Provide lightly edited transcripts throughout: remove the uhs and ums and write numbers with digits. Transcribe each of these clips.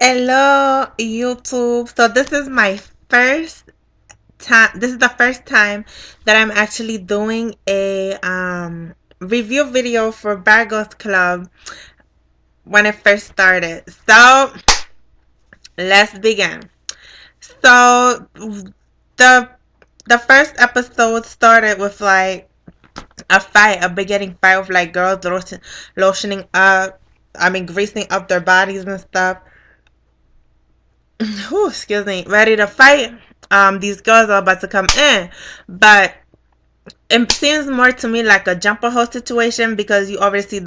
Hello, YouTube. So this is my first time. This is the first time that I'm actually doing a review video for Bagos Club when it first started. So let's begin. So the the first episode started with like a beginning fight with like girls lotioning up. I mean, greasing up their bodies and stuff. Whew, excuse me, ready to fight. These girls are about to come in, but it seems more to me like a jumper hole situation because you already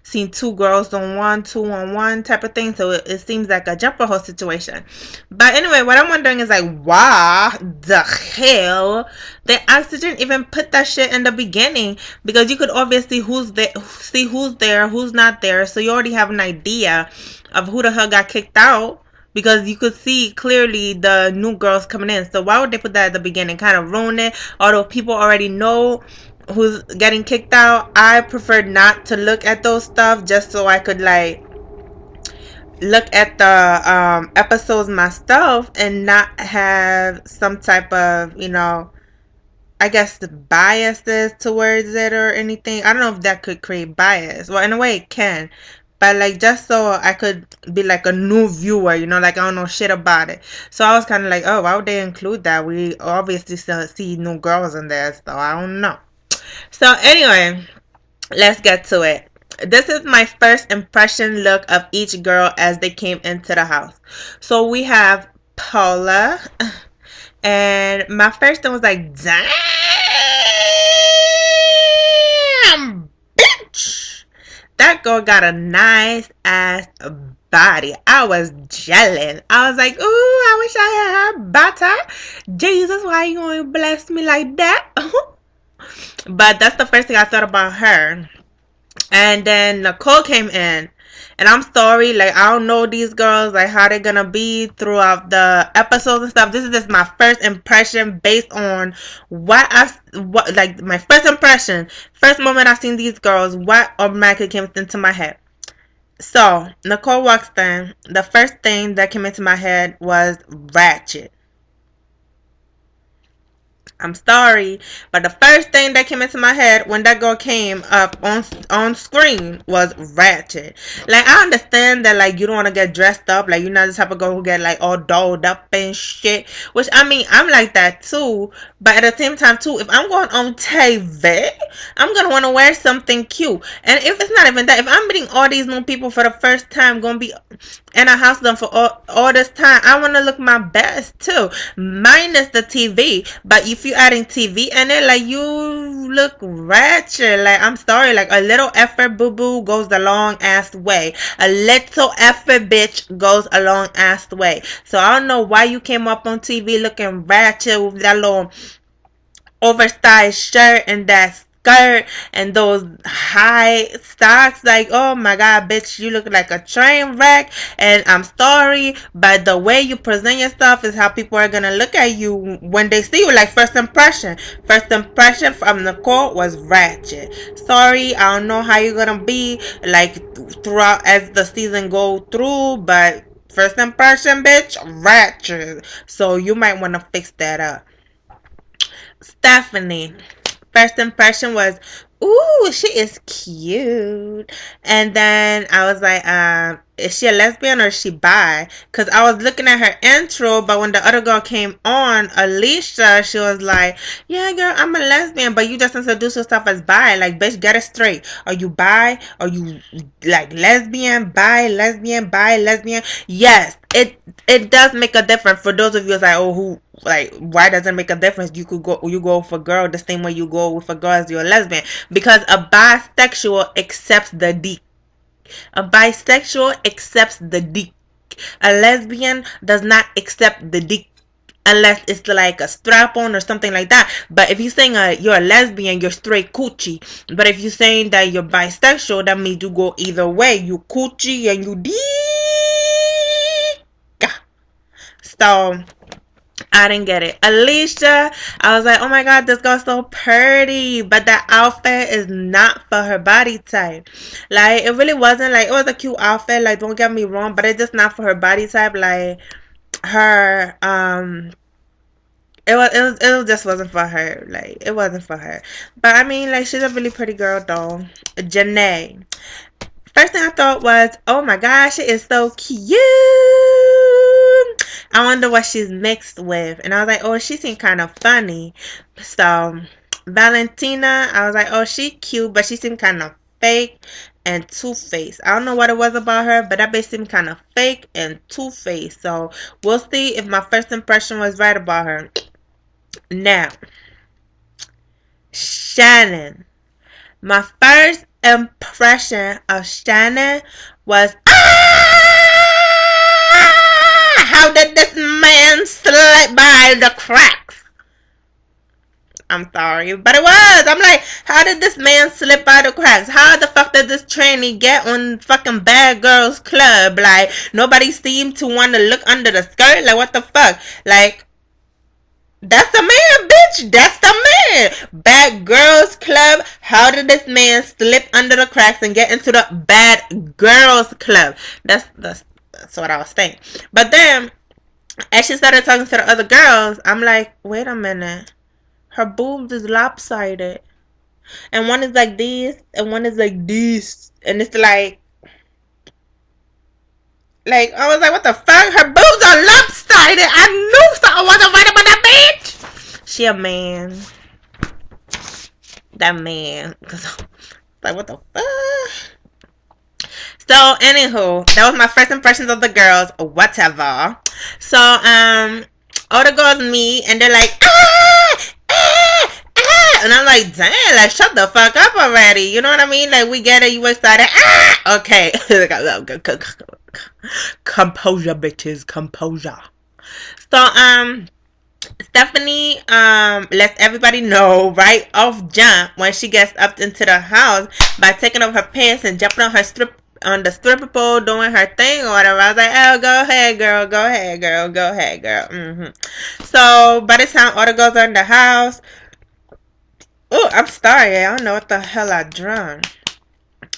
seen two girls on one, two on one type of thing. So it seems like a jumper hole situation. But anyway, what I'm wondering is like, why the hell they didn't even put that shit in the beginning? Because you could obviously see who's there, who's not there. So you already have an idea of who the hell got kicked out, because you could see clearly the new girls coming in. So why would they put that at the beginning? Kind of ruin it. Although people already know who's getting kicked out, I prefer not to look at those stuff just so I could like look at the episodes myself and not have some type of, I guess, the biases towards it or anything. I don't know if that could create bias. Well, in a way it can. But like just so I could be like a new viewer, like I don't know shit about it. So I was kind of like, oh, why would they include that? We obviously still see new girls in there, so I don't know. So anyway, let's get to it. This is my first impression look of each girl as they came into the house. So we have Paula, and my first thing was like, damn, bitch. That girl got a nice ass body. I was jealous. I was like, ooh, I wish I had her butter. Jesus, why you gonna bless me like that? But that's the first thing I thought about her. And then Nicole came in. And I'm sorry, like, I don't know these girls, like, how they're gonna be throughout the episodes and stuff. This is just my first impression based on like, my first impression. First moment I seen these girls, what automatically came into my head. So, Nicole walks in. The first thing that came into my head was ratchet. I'm sorry, but the first thing that came into my head when that girl came up on screen was ratchet. Like, I understand that, like, you don't want to get dressed up, like, you're not the type of girl who get like all dolled up and shit, which I mean, I'm like that too, but at the same time too, if I'm going on TV, I'm gonna want to wear something cute. And if it's not even that, if I'm meeting all these new people for the first time, gonna be in a house done for all this time, I want to look my best too, minus the TV. But if you adding TV in it, like, you look ratchet. Like, I'm sorry, like, a little effort, boo boo, goes a long ass way. A little effort, bitch, goes a long ass way. So I don't know why you came up on TV looking ratchet with that little oversized shirt and that skirt and those high socks. Like, oh my god, bitch, you look like a train wreck. And I'm sorry, but the way you present yourself is how people are gonna look at you when they see you. Like, first impression from Nicole was ratchet. Sorry, I don't know how you're gonna be like throughout as the season go through, but first impression, bitch, ratchet. So you might want to fix that up. Stephanie. First impression was, ooh, she is cute. And then I was like, is she a lesbian or is she bi? Because I was looking at her intro, but when the other girl came on, Alicia, she was like, yeah, girl, I'm a lesbian, but you just introduced yourself as bi. Like, bitch, get it straight. Are you bi? Are you like lesbian, bi, lesbian, bi, lesbian? Yes, it does make a difference for those of you like, oh, who, like, why does it make a difference? You go for girl the same way you go with a girl as you're a lesbian, because a bisexual accepts the D. A bisexual accepts the dick. A lesbian does not accept the dick unless it's like a strap on or something like that. But if you're saying you're a lesbian, you're straight coochie. But if you're saying that you're bisexual, that means you go either way. You coochie and you dick. So I didn't get it. Alicia, I was like, oh my god, this girl's so pretty, but that outfit is not for her body type. Like, it really wasn't. Like, it was a cute outfit, like, don't get me wrong, but it's just not for her body type. Like, her it just wasn't for her. Like, it wasn't for her. But I mean, like, she's a really pretty girl though. Janae. First thing I thought was, oh my gosh, she is so cute. I wonder what she's mixed with. And I was like, oh, she seemed kind of funny. So, Valentina, I was like, oh, she cute, but she seemed kind of fake and two-faced. I don't know what it was about her, but that bitch seemed kind of fake and two-faced. So, we'll see if my first impression was right about her. Now, Shannon. My first impression of Shannon was, how did this man slip by the cracks? I'm sorry, but it was. I'm like, how did this man slip by the cracks? How the fuck did this trainee get on fucking Bad Girls Club? Like, nobody seemed to want to look under the skirt. Like, what the fuck? Like, that's the man, bitch. That's the man. Bad Girls Club. How did this man slip under the cracks and get into the Bad Girls Club? That's what I was saying. But then, as she started talking to the other girls, I'm like, wait a minute. Her boobs is lopsided. And one is like this, and one is like this. And it's like, I was like, what the fuck? Her boobs are lopsided. I knew something wasn't right about that bitch. She a man. That man. Like, what the fuck? So, anywho, that was my first impressions of the girls. Whatever. So, all the girls meet, and they're like, and I'm like, damn, like, shut the fuck up already. You know what I mean? Like, we get it. You excited. Okay. Composure, bitches. Composure. So, Stephanie lets everybody know right off jump when she gets up into the house by taking off her pants and jumping on the stripper pole, doing her thing or whatever. I was like, oh, go ahead, girl. Go ahead, girl. Go ahead, girl. So by the time all the girls are in the house, oh, I'm sorry. I don't know what the hell I drunk.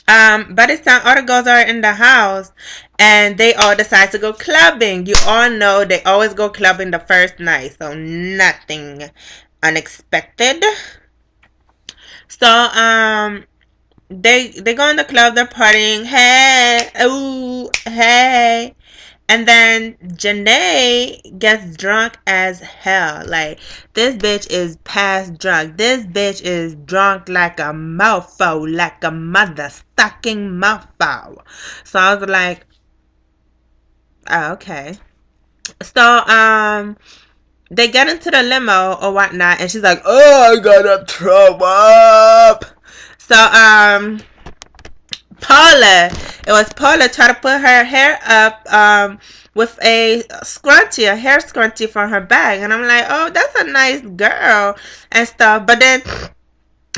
By this time, all the girls are in the house, and they all decide to go clubbing. You all know they always go clubbing the first night, so nothing unexpected. So, they go in the club, they're partying. Hey, ooh, hey. And then Janae gets drunk as hell. Like, this bitch is past drunk. This bitch is drunk like a mofo. Like a mother-sucking mofo. So I was like, oh, okay. So, they get into the limo or whatnot. And she's like, oh, I gotta throw up. So, Paula. It was Paula trying to put her hair up with a scrunchie, a hair scrunchie from her bag. And I'm like, oh, that's a nice girl and stuff. But then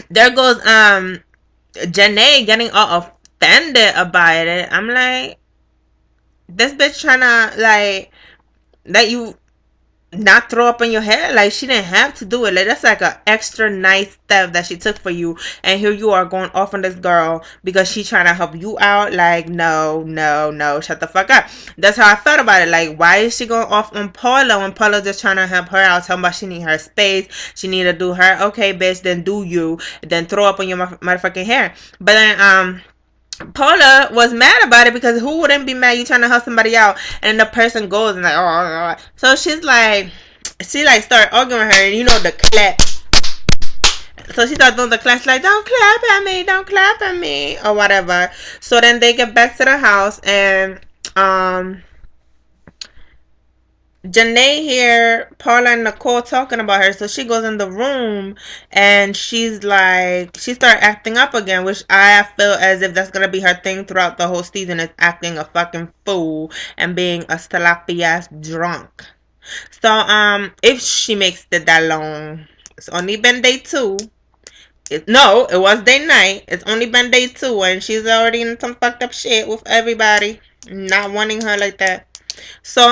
there goes Janae getting all offended about it. I'm like, this bitch trying to like let you not throw up in your hair. Like, she didn't have to do it. Like, that's like an extra nice step that she took for you, and here you are going off on this girl because she trying to help you out. Like, no, shut the fuck up. That's how I felt about it. Like, why is she going off on Paula when Paula just trying to help her out, talking about she need her space, she need to do her. Okay, bitch, then do you, then throw up on your motherfucking hair. But then Paula was mad about it because who wouldn't be mad? You trying to help somebody out, and the person goes and like, oh. So she's like, she like started arguing with her, and you know the clap. So she started doing the clap, like, don't clap at me, or whatever. So then they get back to the house, and Janae hear Paula and Nicole talking about her, so she goes in the room and she's like, she started acting up again, which I feel as if that's gonna be her thing throughout the whole season, is acting a fucking fool and being a sloppy ass drunk. So if she makes it that long, it's only been day 2. No, it was day 9. It's only been day 2, and she's already in some fucked up shit with everybody not wanting her like that. So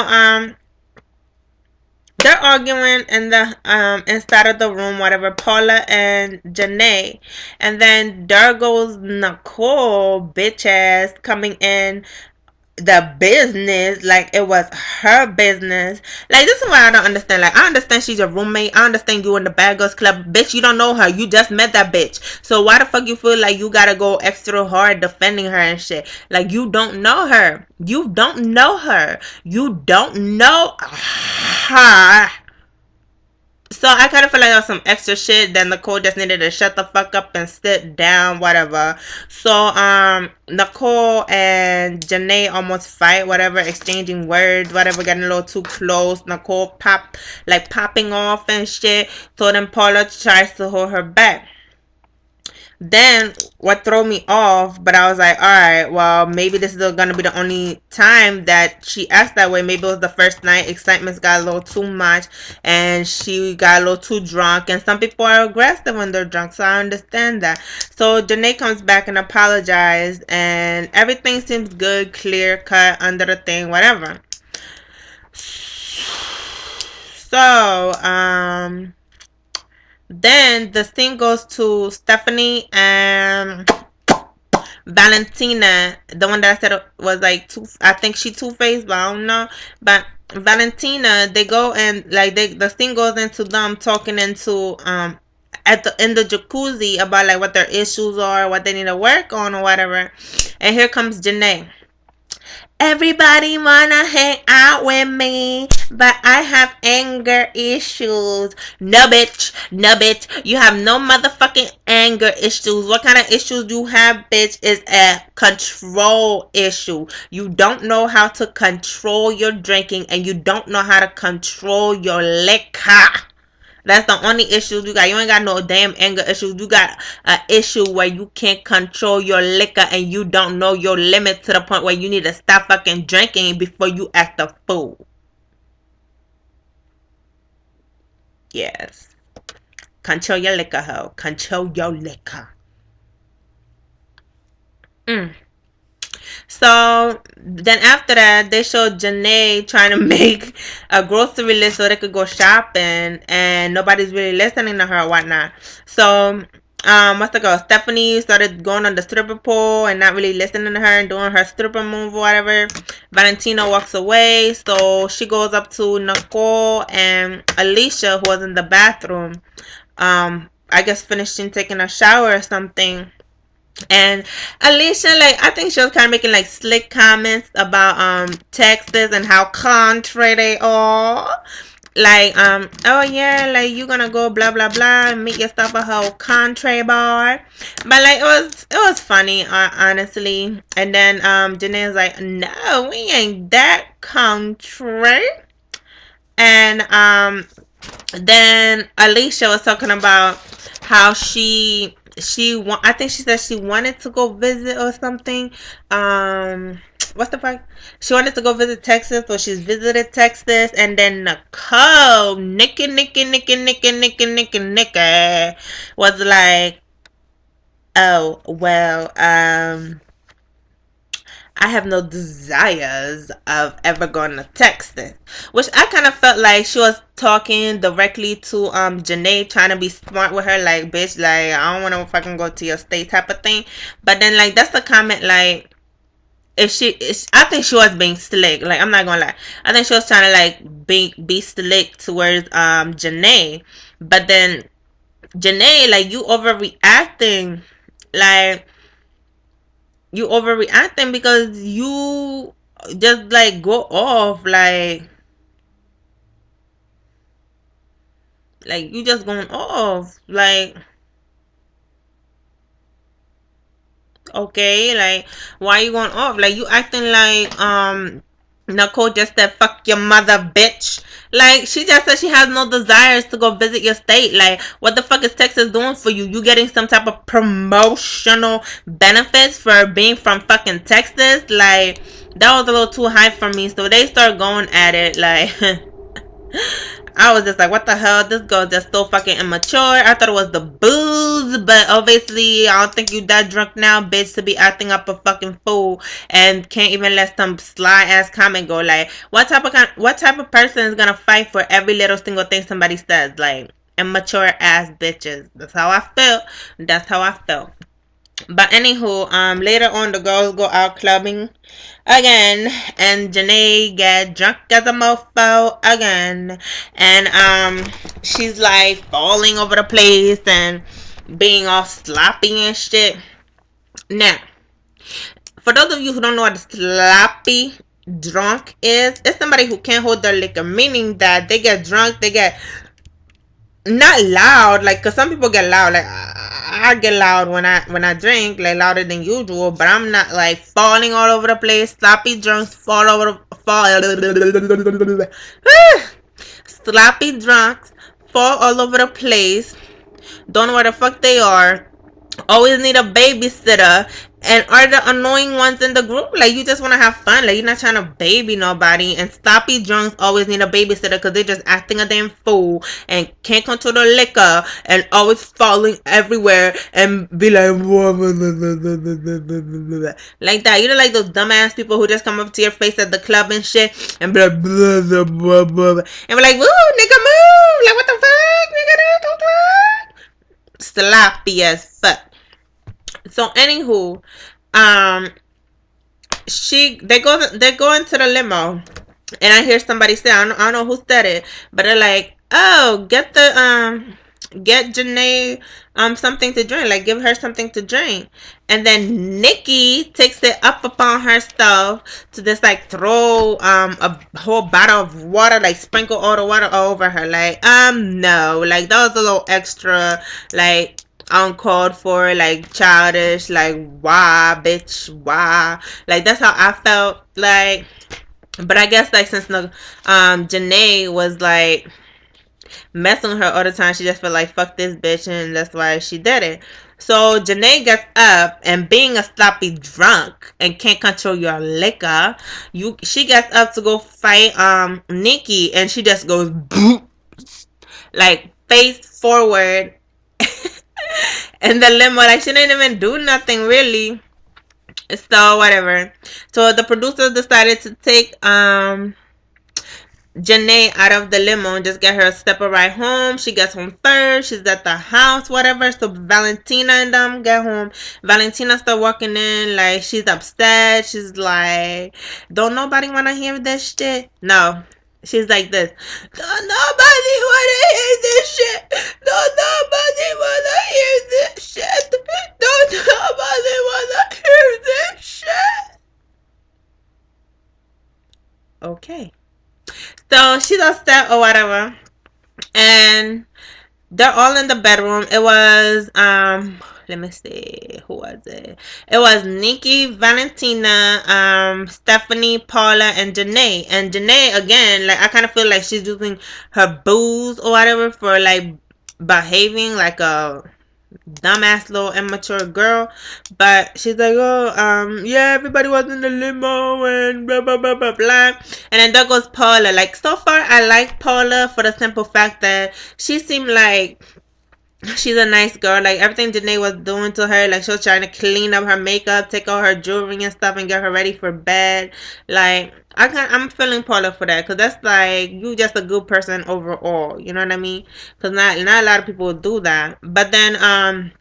they're arguing in the inside of the room, whatever, Paula and Janae. And then there goes Nicole, bitch ass, coming in the business like it was her business. Like, this is why I don't understand. Like, I understand she's your roommate, I understand you in the Bad Girls Club, bitch. You don't know her, you just met that bitch. So why the fuck you feel like you gotta go extra hard defending her and shit? Like, you don't know her, you don't know her, you don't know her. So I kind of feel like that was some extra shit that Nicole just needed to shut the fuck up and sit down, whatever. So Nicole and Janae almost fight, whatever, exchanging words, whatever, getting a little too close. Nicole popping off and shit. So then Paula tries to hold her back. Then what threw me off, but I was like, alright, well, maybe this is gonna be the only time that she acts that way. Maybe it was the first night, excitement got a little too much and she got a little too drunk, and some people are aggressive when they're drunk, so I understand that. So Janae comes back and apologized, and everything seems good, clear cut, under the thing, whatever. So then the scene goes to Stephanie and Valentina, the one that I said was like I think she two-faced, but I don't know. But Valentina, they go and like the scene goes into them talking into in the jacuzzi about like what their issues are, what they need to work on or whatever. And here comes Janae. Everybody wanna hang out with me, but I have anger issues. No, bitch. No, bitch. You have no motherfucking anger issues. What kind of issues you have, bitch, is a control issue. You don't know how to control your drinking, and you don't know how to control your liquor. That's the only issues you got. You ain't got no damn anger issues. You got an issue where you can't control your liquor and you don't know your limit to the point where you need to stop fucking drinking before you act a fool. Yes. Control your liquor, hoe. Control your liquor. So then after that, they showed Janae trying to make a grocery list so they could go shopping, and nobody's really listening to her or whatnot. So what's the girl? Stephanie started going on the stripper pole and not really listening to her and doing her stripper move or whatever. Valentina walks away, so she goes up to Nicole and Alicia, who was in the bathroom. I guess finishing taking a shower or something. And Alicia, like, I think she was kind of making like slick comments about Texas and how country they are. Like, oh yeah, like you gonna go blah blah blah and meet yourself a whole country bar. But like it was funny, honestly. And then Janae was like, no, we ain't that country. And then Alicia was talking about how I think she said she wanted to go visit or something. What's the fuck? She wanted to go visit Texas, so she's visited Texas. And then Nicole, Nikki was like, oh well, I have no desires of ever going to Texas. Which I kind of felt like she was talking directly to Janae, trying to be smart with her, like, bitch, like, I don't want to fucking go to your state type of thing. But then, like, that's the comment, like, I think she was being slick. Like, I'm not gonna lie, I think she was trying to like be slick towards Janae. But then Janae, like, you overreacting. Like, you overreacting because you just like go off, like you just going off, like, okay, like, why you going off? Like, you acting like Nicole just said, fuck your mother, bitch. Like, she just said she has no desires to go visit your state. Like, what the fuck is Texas doing for you? You getting some type of promotional benefits for being from fucking Texas? Like, that was a little too high for me. So they start going at it, like, I was just like, what the hell? This girl just so fucking immature. I thought it was the booze, but obviously, I don't think you that drunk now, bitch, to be acting up a fucking fool and can't even let some sly ass comment go. Like, what type of person is gonna fight for every little single thing somebody says? Like, immature ass bitches. That's how I felt. That's how I felt. But anywho, later on the girls go out clubbing again, and Janae get drunk as a mofo again, and she's like falling over the place and being all sloppy and shit. Now, for those of you who don't know what a sloppy drunk is, it's somebody who can't hold their liquor, meaning that they get drunk, they get not loud, like, cause some people get loud, like I get loud when I drink, like louder than usual, but I'm not like falling all over the place. Sloppy drunks sloppy drunks fall all over the place, don't know where the fuck they are, always need a babysitter, and are the annoying ones in the group. Like, you just want to have fun, like, you're not trying to baby nobody. And sloppy drunks always need a babysitter because they're just acting a damn fool and can't control the liquor and always falling everywhere and be like like that. You know, like those dumbass people who just come up to your face at the club and shit and be like blah, blah, blah, blah, and be like, woo, nigga, move, like, what the fuck, nigga, don't fuck. Sloppy as fuck. So anywho, they go into the limo, and I hear somebody say, I don't know who said it, but they're like, oh, get Janae something to drink, like, give her something to drink. And then Nikki takes it up upon herself to just like throw a whole bottle of water, like sprinkle all the water over her. Like, no, like, that was a little extra, like, uncalled for, like, childish, like, why, bitch, why? Like, that's how I felt. Like, but I guess, like, since the Janae was like messing with her all the time, she just felt like, fuck this bitch, and that's why she did it. So Janae gets up, and being a sloppy drunk and can't control your liquor, she gets up to go fight Nikki, and she just goes boop, like, face forward in the limo. Like, she didn't even do nothing really. So whatever. So the producers decided to take Janae out of the limo and just get her a step ride home. She gets home first. She's at the house, whatever. So Valentina and them get home. Valentina start walking in, like, she's upset. She's like, don't nobody want to hear this shit? No. She's like this. Don't nobody want to hear this shit. Don't nobody want to hear this shit. Don't nobody want to hear this shit. Okay. So she's upset or whatever, and they're all in the bedroom. It was let me see, who was it? It was Nikki, Valentina, Stephanie, Paula, and Janae. And Janae, again, like, I kind of feel like she's using her booze or whatever for, like, behaving like a dumbass little immature girl. But she's like, oh, yeah, everybody was in the limo and blah blah blah blah blah. And then there goes Paula. Like, so far I like Paula for the simple fact that she seemed like she's a nice girl. Like, everything Janae was doing to her, like, she was trying to clean up her makeup, take out her jewelry and stuff, and get her ready for bed. Like, I'm feeling Paula for that, because that's like, you just a good person overall, you know what I mean? Because not a lot of people do that. But then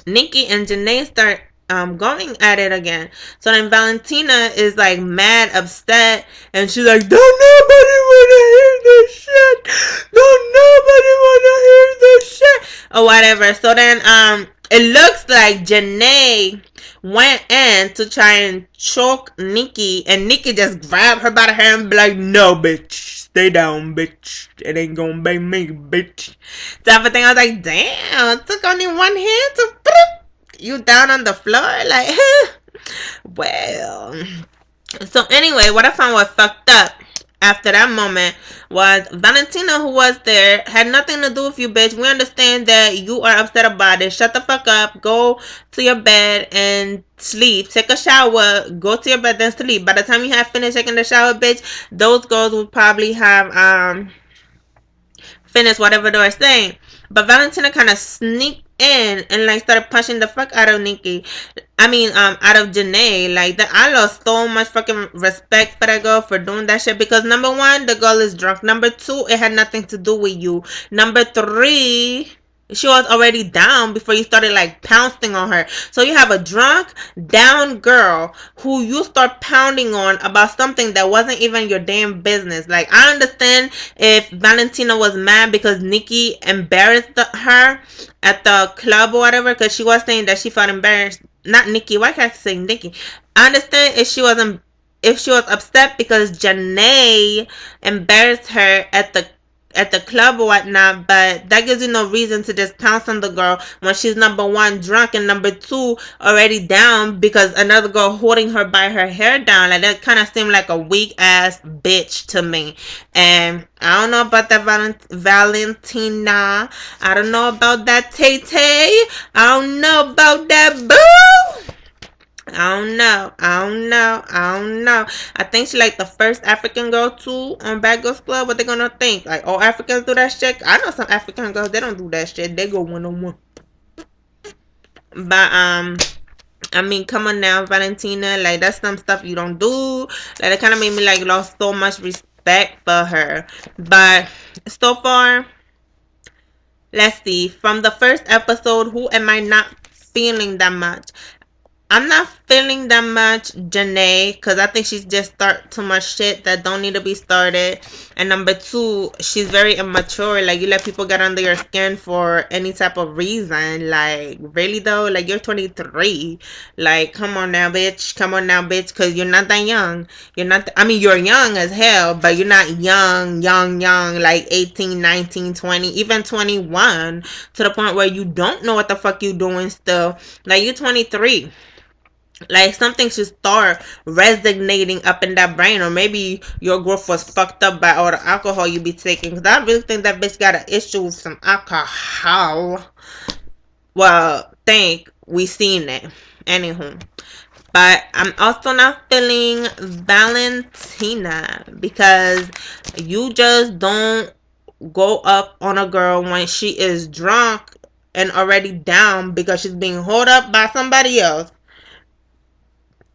Nikki and Janae start going at it again. So then Valentina is like mad, upset, and she's like, don't nobody wanna hear this shit. Don't nobody wanna hear this shit. Or whatever. So then it looks like Janae went in to try and choke Nikki, and Nikki just grabbed her by the hair and be like, no, bitch, stay down, bitch, it ain't gonna be me, bitch. So everything, I was like, damn, it took only one hand to put you down on the floor, like, well. So anyway, what I found was fucked up after that moment was Valentina, who was there, had nothing to do with you, bitch. We understand that you are upset about it. Shut the fuck up. Go to your bed and sleep. Take a shower. Go to your bed and sleep. By the time you have finished taking the shower, bitch, those girls would probably have finish whatever they were saying. But Valentina kind of sneaked in and like started punching the fuck out of Nikki. Out of Janae. Like that, I lost so much fucking respect for that girl for doing that shit. Because number one, the girl is drunk. Number two, it had nothing to do with you. Number three, she was already down before you started like pouncing on her. So you have a drunk, down girl who you start pounding on about something that wasn't even your damn business. Like, I understand if Valentina was mad because Nikki embarrassed her at the club or whatever, because she was saying that she felt embarrassed. Not Nikki. Why can't I say Nikki? I understand if she was upset because Janae embarrassed her at the club or whatnot, but that gives you no reason to just pounce on the girl when she's number one drunk and number two already down because another girl holding her by her hair down. Like, that kind of seemed like a weak ass bitch to me. And I don't know about that Valentina. I don't know about that Tay Tay. I don't know about that Boo. I don't know. I think she like the first African girl too on Bad Girls Club. What they gonna think? Like, all Africans do that shit? I know some African girls, they don't do that shit. They go one on one. But come on now, Valentina. Like, that's some stuff you don't do. Like, it kind of made me like lost so much respect for her. But so far, let's see. From the first episode, who am I not feeling that much? I'm not feeling that much Janae, because I think she's just start too much shit that don't need to be started. And number two, she's very immature. Like, you let people get under your skin for any type of reason. Like, really though? Like, you're 23. Like, come on now, bitch. Because you're not that young. You're young as hell, but you're not young, like 18, 19, 20, even 21, to the point where you don't know what the fuck you doing still. Like, you're 23. Like, something should start resonating up in that brain, or maybe your growth was fucked up by all the alcohol you be taking. Because I really think that bitch got an issue with some alcohol. Well, think we seen it. Anywho. But I'm also not feeling Valentina, because you just don't go up on a girl when she is drunk and already down because she's being held up by somebody else.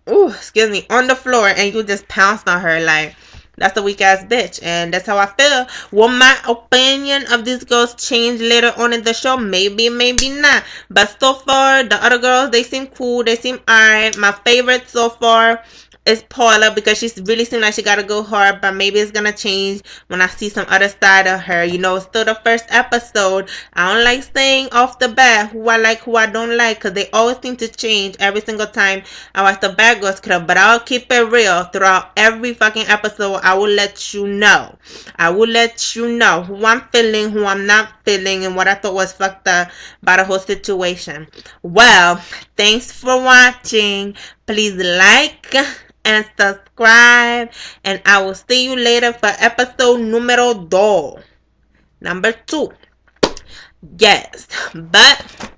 On the floor, and you just pounced on her. Like, that's a weak ass bitch, and that's how I feel. Will my opinion of these girls change later on in the show? Maybe, maybe not. But so far, the other girls, they seem cool, they seem alright. My favorite so far is Paula, because she really seems like she gotta go hard, but maybe it's gonna change when I see some other side of her. You know, it's still the first episode. I don't like saying off the bat who I like, who I don't like, because they always seem to change every single time I watch the Bad Girls Club. But I'll keep it real throughout every fucking episode. I will let you know who I'm feeling, who I'm not feeling, and what I thought was fucked up by the whole situation. Well, thanks for watching. Please like and subscribe, and I will see you later for episode number 2. Yes, but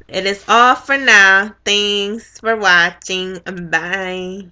it is all for now. Thanks for watching. Bye.